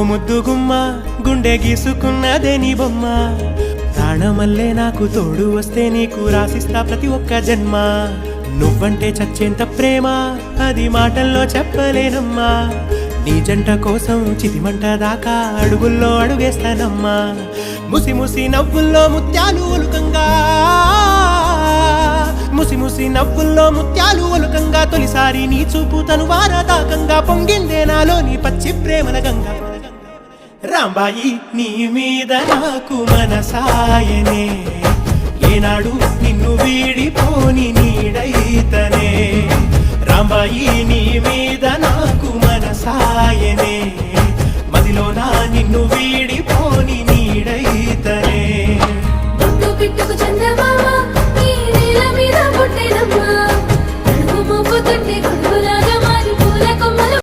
ముద్దు గుమ్మ గుండె గీసుకున్నదే నీ బొమ్మ ప్రాణమల్లే నాకు తోడు వస్తే నీకు రాసిస్తా ప్రతి ఒక్క జన్మ నువ్వంటే చచ్చేంత ప్రేమ అది మాటల్లో చెప్పలేనమ్మా నీ జంట కోసం చితిమంట దాకా అడుగుల్లో అడుగేస్తానమ్మా ముసి ముసి నవ్వుల్లో ముత్యాలు ఒలుకంగా ముసి ముసి నవ్వుల్లో ముత్యాలు ఒలుకంగా తొలిసారి నీ చూపు తను వారదాకంగా పొంగిందే నాలో నీ పచ్చి ప్రేమల గంగా రాంబాయి నీ మీద నాకు మనసాయనే ఏనాడు నిన్ను వీడిపోని నీడైతనే రాంబాయి నీ మీద నాకు